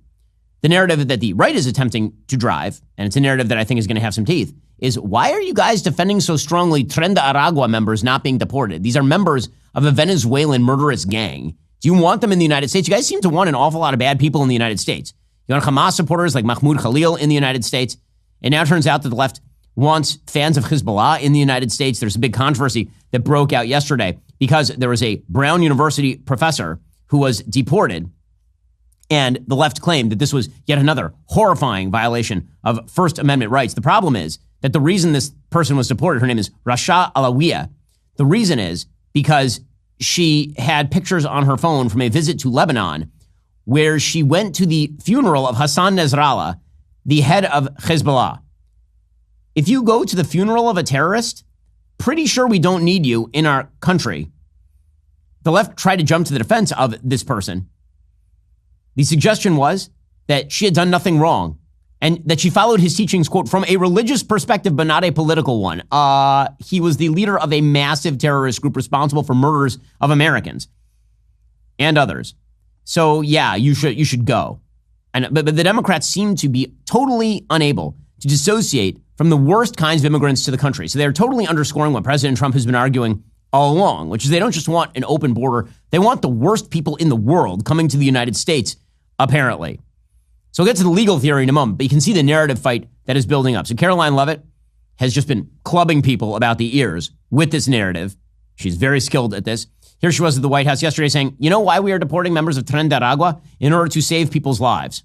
The narrative that the right is attempting to drive, and it's a narrative that I think is going to have some teeth, is why are you guys defending so strongly Tren de Aragua members not being deported? These are members of a Venezuelan murderous gang. Do you want them in the United States? You guys seem to want an awful lot of bad people in the United States. You want Hamas supporters like Mahmoud Khalil in the United States. It now turns out that the left wants fans of Hezbollah in the United States. There's a big controversy that broke out yesterday because there was a Brown University professor who was deported, and the left claimed that this was yet another horrifying violation of First Amendment rights. The problem is that the reason this person was deported, her name is Rasha Alawiya. The reason is because she had pictures on her phone from a visit to Lebanon where she went to the funeral of Hassan Nasrallah, the head of Hezbollah. If you go to the funeral of a terrorist, pretty sure we don't need you in our country. The left tried to jump to the defense of this person. The suggestion was that she had done nothing wrong and that she followed his teachings, quote, from a religious perspective, but not a political one. He was the leader of a massive terrorist group responsible for murders of Americans and others. So yeah, you should go. But the Democrats seem to be totally unable to dissociate from the worst kinds of immigrants to the country. So they're totally underscoring what President Trump has been arguing all along, which is they don't just want an open border. They want the worst people in the world coming to the United States, apparently. So we'll get to the legal theory in a moment, but you can see the narrative fight that is building up. So Caroline Leavitt has just been clubbing people about the ears with this narrative. She's very skilled at this. Here she was at the White House yesterday saying, you know why we are deporting members of Tren de Aragua? In order to save people's lives.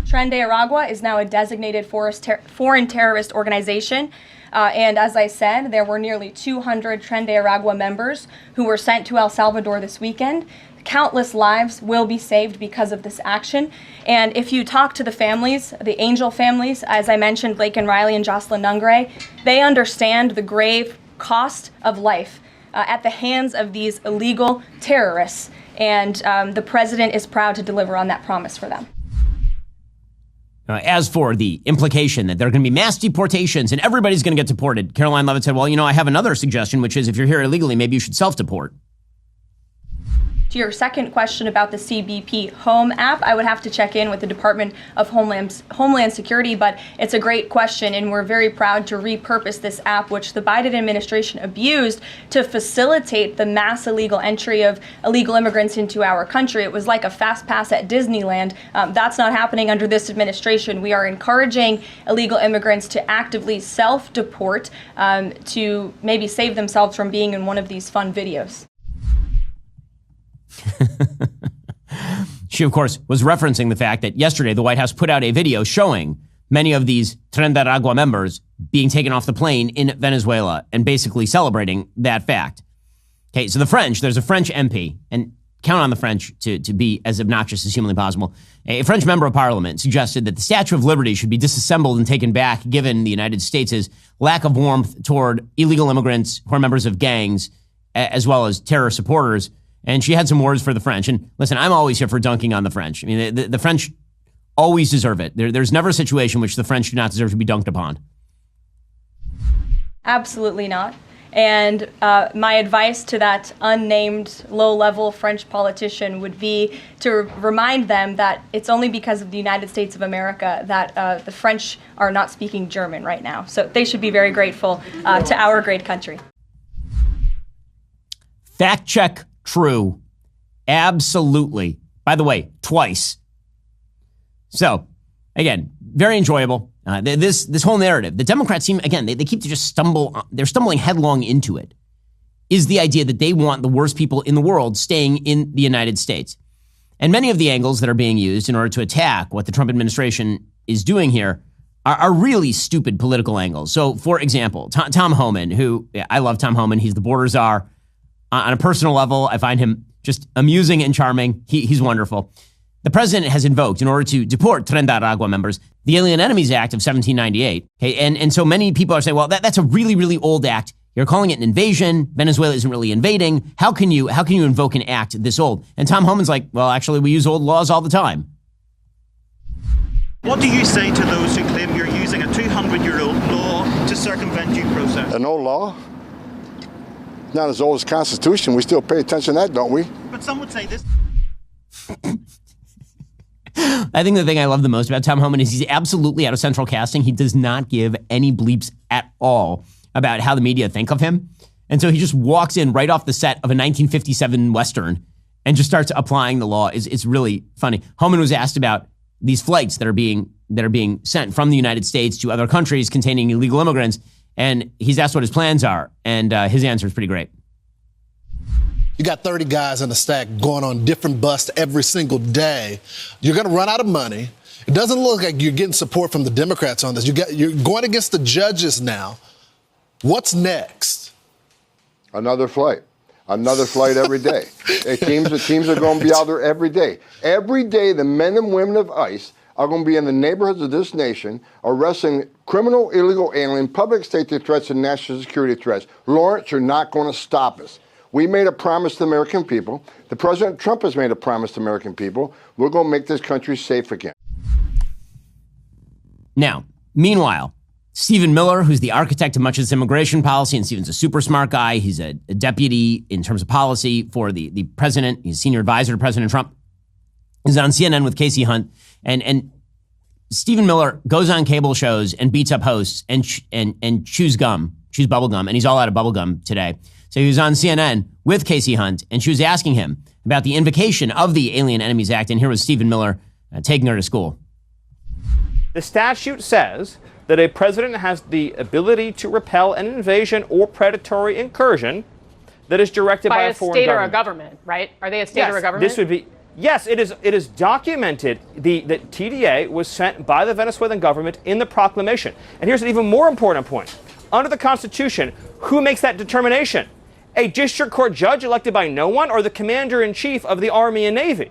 Tren de Aragua is now a designated foreign terrorist organization. And as I said, there were nearly 200 Tren de Aragua members who were sent to El Salvador this weekend. Countless lives will be saved because of this action. And if you talk to the families, the Angel families, as I mentioned, Blake and Riley and Jocelyn Nungray, they understand the grave cost of life at the hands of these illegal terrorists. And the president is proud to deliver on that promise for them. As for the implication that there are going to be mass deportations and everybody's going to get deported, Caroline Leavitt said, well, I have another suggestion, which is if you're here illegally, maybe you should self-deport. To your second question about the CBP Home app, I would have to check in with the Department of Homeland Security, but it's a great question, and we're very proud to repurpose this app, which the Biden administration abused to facilitate the mass illegal entry of illegal immigrants into our country. It was like a fast pass at Disneyland. That's not happening under this administration. We are encouraging illegal immigrants to actively self-deport to maybe save themselves from being in one of these fun videos. She, of course, was referencing the fact that yesterday the White House put out a video showing many of these Tren de Aragua members being taken off the plane in Venezuela and basically celebrating that fact. Okay, so there's a French MP, and count on the French to be as obnoxious as humanly possible. A French member of parliament suggested that the Statue of Liberty should be disassembled and taken back given the United States' lack of warmth toward illegal immigrants who are members of gangs as well as terror supporters. And she had some words for the French. And listen, I'm always here for dunking on the French. I mean, the French always deserve it. There's never a situation in which the French do not deserve to be dunked upon. Absolutely not. And my advice to that unnamed low-level French politician would be to remind them that it's only because of the United States of America that the French are not speaking German right now. So they should be very grateful to our great country. Fact check. True. Absolutely. By the way, twice. So, again, very enjoyable. This whole narrative, the Democrats seem, again, they keep to just they're stumbling headlong into it, is the idea that they want the worst people in the world staying in the United States. And many of the angles that are being used in order to attack what the Trump administration is doing here are really stupid political angles. So, for example, Tom Homan, who, I love Tom Homan, he's the border czar. On a personal level, I find him just amusing and charming. He's wonderful. The president has invoked, in order to deport Tren de Aragua members, the Alien Enemies Act of 1798. Okay, and so many people are saying, well, that's a really, really old act. You're calling it an invasion. Venezuela isn't really invading. How can you invoke an act this old? And Tom Homan's like, well, actually, we use old laws all the time. What do you say to those who claim you're using a 200-year-old law to circumvent due process? An old law? Not as old as the Constitution. We still pay attention to that, don't we? But some would say this. I think the thing I love the most about Tom Homan is he's absolutely out of central casting. He does not give any bleeps at all about how the media think of him. And so he just walks in right off the set of a 1957 Western and just starts applying the law. It's really funny. Homan was asked about these flights that are being sent from the United States to other countries containing illegal immigrants. And he's asked what his plans are, and his answer is pretty great. you got 30 guys in the stack going on different busts every single day, you're going to run out of money. It doesn't look like you're getting support from the Democrats on this. You're going against the judges now. What's next? Another flight. Another flight every day. Teams are going to be out there every day. Every day, the men and women of ICE are going to be in the neighborhoods of this nation arresting criminal, illegal alien, public safety threats, and national security threats. Lawrence, you're not going to stop us. We made a promise to the American people. The President Trump has made a promise to the American people. We're going to make this country safe again. Now, meanwhile, Stephen Miller, who's the architect of much of this immigration policy, and Stephen's a super smart guy. He's a deputy in terms of policy for the president. He's a senior advisor to President Trump. He's on CNN with Casey Hunt. And Stephen Miller goes on cable shows and beats up hosts and chews bubble gum. And he's all out of bubble gum today. So he was on CNN with Casey Hunt, and she was asking him about the invocation of the Alien Enemies Act. And here was Stephen Miller taking her to school. The statute says that a president has the ability to repel an invasion or predatory incursion that is directed by a foreign state government. or a government, right? Are they a state or a government? This would be, yes, it is documented that TDA was sent by the Venezuelan government in the proclamation. And here's an even more important point. Under the Constitution, who makes that determination? A district court judge elected by no one, or the commander-in-chief of the Army and Navy?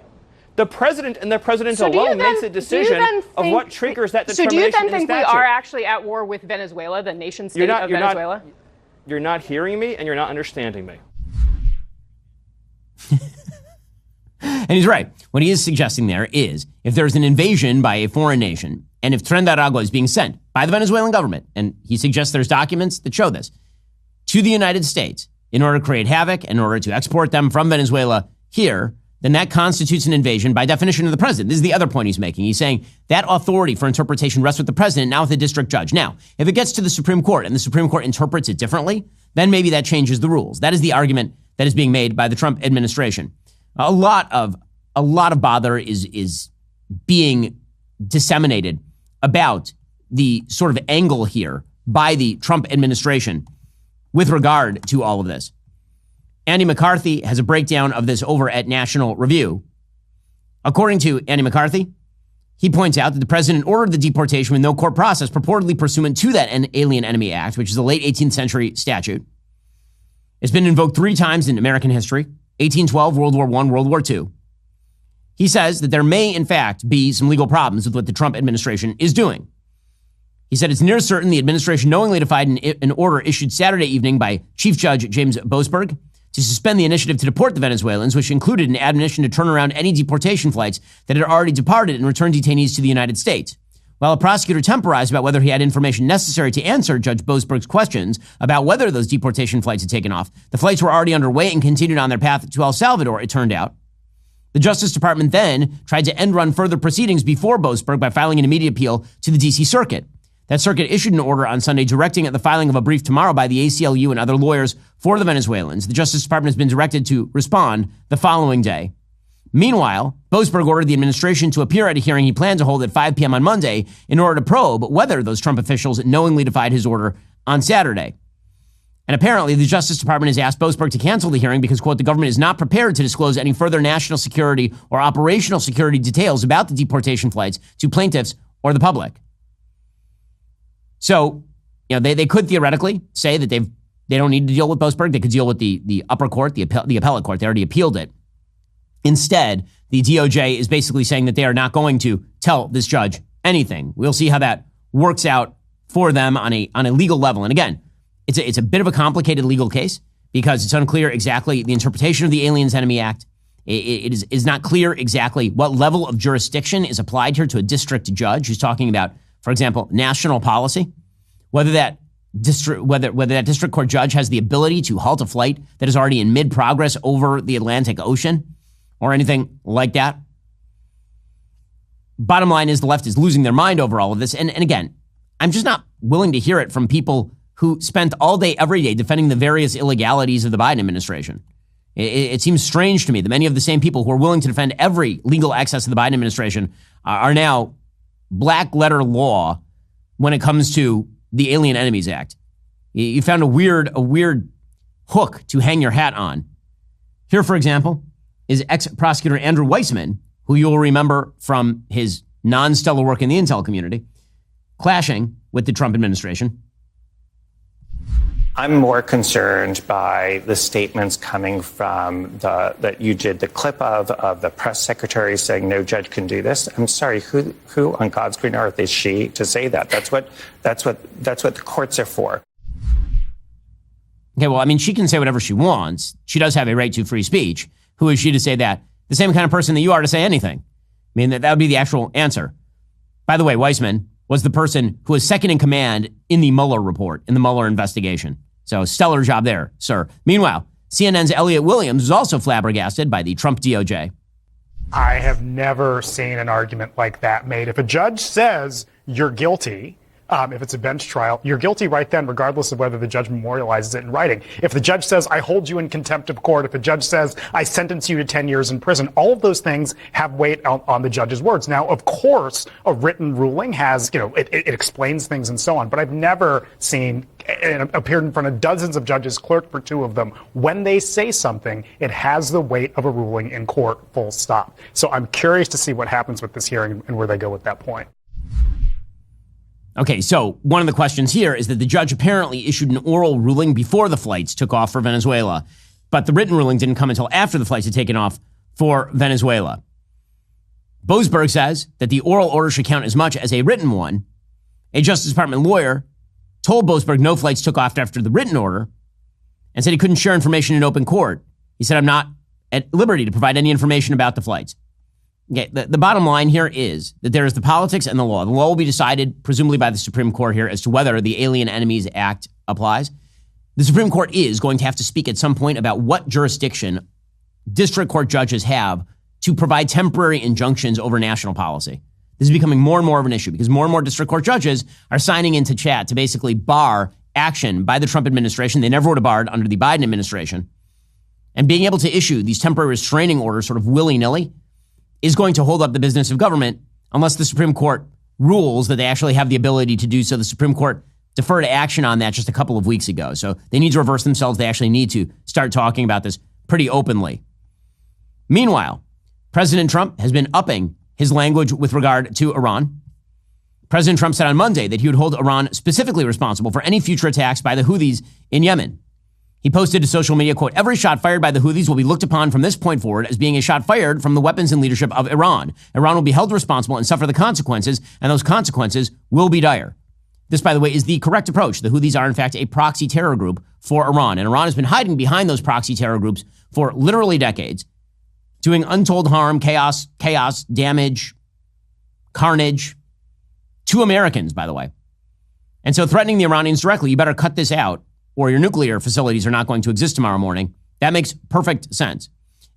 The president and the president alone makes a decision of what triggers that determination. So do you then in the think we statute. are actually at war with Venezuela, the nation state of Venezuela? You're not hearing me, and you're not understanding me. And he's right. What he is suggesting there is if there's an invasion by a foreign nation, and if Tren de Aragua is being sent by the Venezuelan government, and he suggests there's documents that show this, to the United States in order to create havoc, in order to export them from Venezuela here, then that constitutes an invasion by definition of the president. This is the other point he's making. He's saying that authority for interpretation rests with the president, not with the district judge. Now, if it gets to the Supreme Court and the Supreme Court interprets it differently, then maybe that changes the rules. That is the argument that is being made by the Trump administration. A lot of bother is being disseminated about the sort of angle here by the Trump administration with regard to all of this. Andy McCarthy has a breakdown of this over at National Review. According to Andy McCarthy, he points out that the president ordered the deportation with no court process, purportedly pursuant to that Alien Enemy Act, which is a late 18th century statute. It's been invoked 3 times in American history: 1812, World War I, World War II. He says that there may, in fact, be some legal problems with what the Trump administration is doing. He said it's near certain the administration knowingly defied an order issued Saturday evening by Chief Judge James Boasberg to suspend the initiative to deport the Venezuelans, which included an admonition to turn around any deportation flights that had already departed and return detainees to the United States. While a prosecutor temporized about whether he had information necessary to answer Judge Boasberg's questions about whether those deportation flights had taken off, the flights were already underway and continued on their path to El Salvador, it turned out. The Justice Department then tried to end-run further proceedings before Boasberg by filing an immediate appeal to the D.C. Circuit. That circuit issued an order on Sunday directing the filing of a brief tomorrow by the ACLU and other lawyers for the Venezuelans. The Justice Department has been directed to respond the following day. Meanwhile, Boasberg ordered the administration to appear at a hearing he planned to hold at 5 p.m. on Monday in order to probe whether those Trump officials knowingly defied his order on Saturday. And apparently, the Justice Department has asked Boasberg to cancel the hearing because, quote, the government is not prepared to disclose any further national security or operational security details about the deportation flights to plaintiffs or the public. So, they could theoretically say that they don't need to deal with Boasberg. They could deal with the upper court, the appellate court. They already appealed it. Instead, the DOJ is basically saying that they are not going to tell this judge anything. We'll see how that works out for them on a legal level. And again, it's a bit of a complicated legal case because it's unclear exactly the interpretation of the Aliens Enemy Act. It is not clear exactly what level of jurisdiction is applied here to a district judge who's talking about, for example, national policy, whether that district court judge has the ability to halt a flight that is already in mid-progress over the Atlantic Ocean or anything like that. Bottom line is the left is losing their mind over all of this. And again, I'm just not willing to hear it from people who spent all day, every day defending the various illegalities of the Biden administration. It seems strange to me that many of the same people who are willing to defend every legal excess of the Biden administration are now black letter law when it comes to the Alien Enemies Act. You found a weird hook to hang your hat on Here, for example, is ex-prosecutor Andrew Weissman, who you'll remember from his non-stellar work in the intel community, clashing with the Trump administration. I'm more concerned by the statements coming from that you did the clip of the press secretary saying no judge can do this. I'm sorry, who on God's green earth is she to say that? That's what the courts are for. Okay, well, I mean, she can say whatever she wants. She does have a right to free speech. Who is she to say that? The same kind of person that you are to say anything. I mean, that would be the actual answer. By the way, Weissman was the person who was second in command in the Mueller report, in the Mueller investigation. So stellar job there, sir. Meanwhile, CNN's Elliot Williams was also flabbergasted by the Trump DOJ. I have never seen an argument like that made. If a judge says you're guilty, if it's a bench trial, you're guilty right then, regardless of whether the judge memorializes it in writing. If the judge says, I hold you in contempt of court, if the judge says, I sentence you to 10 years in prison, all of those things have weight on the judge's words. Now, of course, a written ruling has, it explains things and so on, but I've never seen appeared in front of dozens of judges, clerked for 2 of them. When they say something, it has the weight of a ruling in court, full stop. So I'm curious to see what happens with this hearing and where they go at that point. Okay, so one of the questions here is that the judge apparently issued an oral ruling before the flights took off for Venezuela, but the written ruling didn't come until after the flights had taken off for Venezuela. Boasberg says that the oral order should count as much as a written one. A Justice Department lawyer told Boasberg no flights took off after the written order and said he couldn't share information in open court. He said, I'm not at liberty to provide any information about the flights. Okay, the bottom line here is that there is the politics and the law. The law will be decided presumably by the Supreme Court here as to whether the Alien Enemies Act applies. The Supreme Court is going to have to speak at some point about what jurisdiction district court judges have to provide temporary injunctions over national policy. This is becoming more and more of an issue because more and more district court judges are signing into chat to basically bar action by the Trump administration. They never would have barred under the Biden administration. And being able to issue these temporary restraining orders sort of willy-nilly is going to hold up the business of government unless the Supreme Court rules that they actually have the ability to do so. The Supreme Court deferred action on that just a couple of weeks ago. So they need to reverse themselves. They actually need to start talking about this pretty openly. Meanwhile, President Trump has been upping his language with regard to Iran. President Trump said on Monday that he would hold Iran specifically responsible for any future attacks by the Houthis in Yemen. He posted to social media, quote, every shot fired by the Houthis will be looked upon from this point forward as being a shot fired from the weapons and leadership of Iran. Iran will be held responsible and suffer the consequences, and those consequences will be dire. This, by the way, is the correct approach. The Houthis are, in fact, a proxy terror group for Iran, and Iran has been hiding behind those proxy terror groups for literally decades, doing untold harm, chaos, damage, carnage to Americans, by the way. And so threatening the Iranians directly, you better cut this out, or your nuclear facilities are not going to exist tomorrow morning. That makes perfect sense.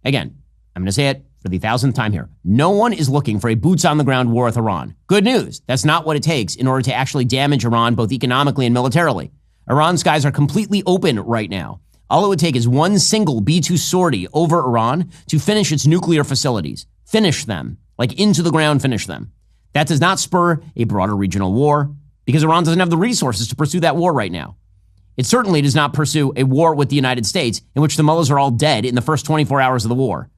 Again, I'm going to say it for the 1,000th time here. No one is looking for a boots-on-the-ground war with Iran. Good news. That's not what it takes in order to actually damage Iran, both economically and militarily. Iran's skies are completely open right now. All it would take is one single B-2 sortie over Iran to finish its nuclear facilities. Finish them. Like into the ground, finish them. That does not spur a broader regional war because Iran doesn't have the resources to pursue that war right now. It certainly does not pursue a war with the United States in which the mullahs are all dead in the first 24 hours of the war.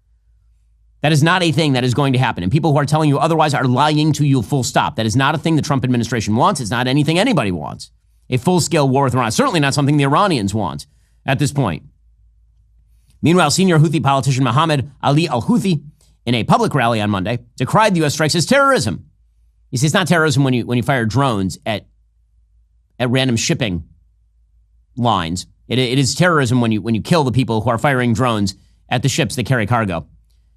That is not a thing that is going to happen. And people who are telling you otherwise are lying to you, full stop. That is not a thing the Trump administration wants. It's not anything anybody wants. A full-scale war with Iran. Certainly not something the Iranians want at this point. Meanwhile, senior Houthi politician Mohammed Ali al-Houthi, in a public rally on Monday, decried the U.S. strikes as terrorism. He says it's not terrorism when you fire drones at random shipping lines. It is terrorism when you kill the people who are firing drones at the ships that carry cargo.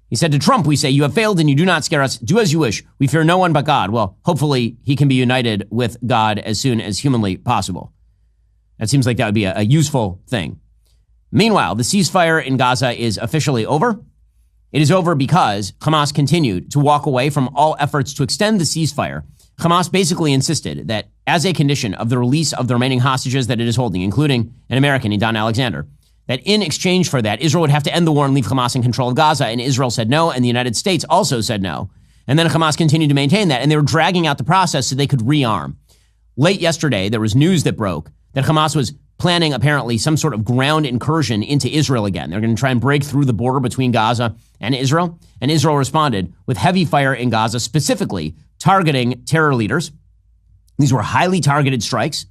He said to Trump, we say, you have failed and you do not scare us. Do as you wish. We fear no one but God. Well, hopefully he can be united with God as soon as humanly possible. That seems like that would be a useful thing. Meanwhile, the ceasefire in Gaza is officially over. It is over because Hamas continued to walk away from all efforts to extend the ceasefire. Hamas basically insisted that as a condition of the release of the remaining hostages that it is holding, including an American, Don Alexander, that in exchange for that, Israel would have to end the war and leave Hamas in control of Gaza. And Israel said no, and the United States also said no. And then Hamas continued to maintain that, and they were dragging out the process so they could rearm. Late yesterday, there was news that broke that Hamas was planning apparently some sort of ground incursion into Israel again. They're going to try and break through the border between Gaza and Israel. And Israel responded with heavy fire in Gaza, specifically targeting terror leaders. These were highly targeted strikes.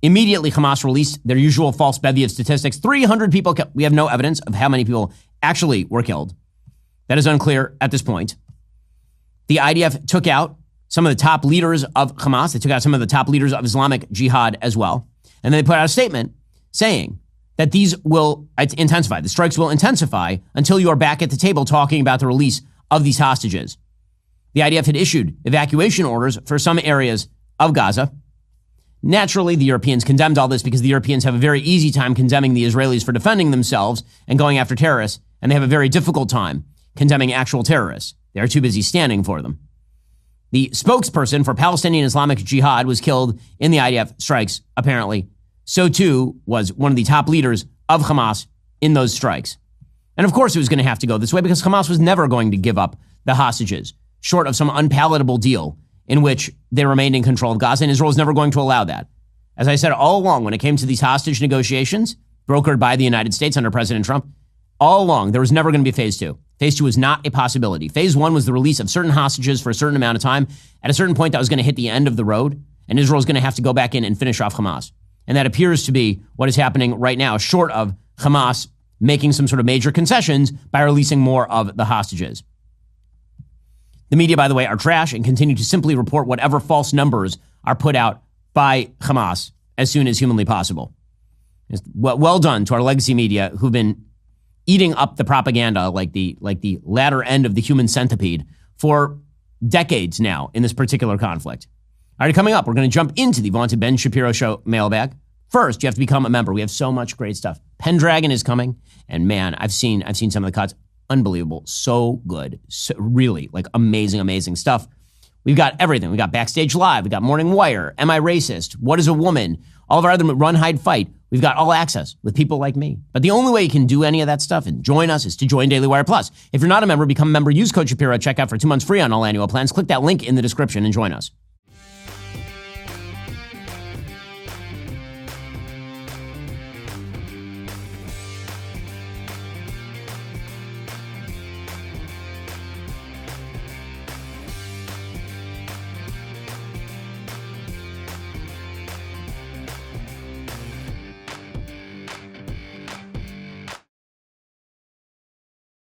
Immediately, Hamas released their usual false bevy of statistics. 300 people killed. We have no evidence of how many people actually were killed. That is unclear at this point. The IDF took out some of the top leaders of Hamas. They took out some of the top leaders of Islamic Jihad as well. And then they put out a statement saying that these will intensify. The strikes will intensify until you are back at the table talking about the release of these hostages. The IDF had issued evacuation orders for some areas of Gaza. Naturally, the Europeans condemned all this because the Europeans have a very easy time condemning the Israelis for defending themselves and going after terrorists, and they have a very difficult time condemning actual terrorists. They are too busy standing for them. The spokesperson for Palestinian Islamic Jihad was killed in the IDF strikes, apparently. So too was one of the top leaders of Hamas in those strikes. And of course it was going to have to go this way because Hamas was never going to give up the hostages, short of some unpalatable deal in which they remained in control of Gaza, and Israel was never going to allow that. As I said all along, when it came to these hostage negotiations brokered by the United States under President Trump, all along, there was never going to be phase two. Phase two was not a possibility. Phase one was the release of certain hostages for a certain amount of time. At a certain point, that was going to hit the end of the road, and Israel is going to have to go back in and finish off Hamas. And that appears to be what is happening right now, short of Hamas making some sort of major concessions by releasing more of the hostages. The media, by the way, are trash and continue to simply report whatever false numbers are put out by Hamas as soon as humanly possible. Well done to our legacy media who've been eating up the propaganda like the latter end of the human centipede for decades now in this particular conflict. All right, coming up, we're going to jump into the vaunted Ben Shapiro Show mailbag. First, you have to become a member. We have so much great stuff. Pendragon is coming, and man, I've seen some of the cuts. Unbelievable. So good. So, really, like amazing stuff. We've got everything. We got Backstage Live. We got Morning Wire. Am I Racist? What is a Woman? All of our other Run, Hide, Fight. We've got all access with people like me. But the only way you can do any of that stuff and join us is to join Daily Wire Plus. If you're not a member, become a member. Use code Shapiro at checkout for 2 months free on all annual plans. Click that link in the description and join us.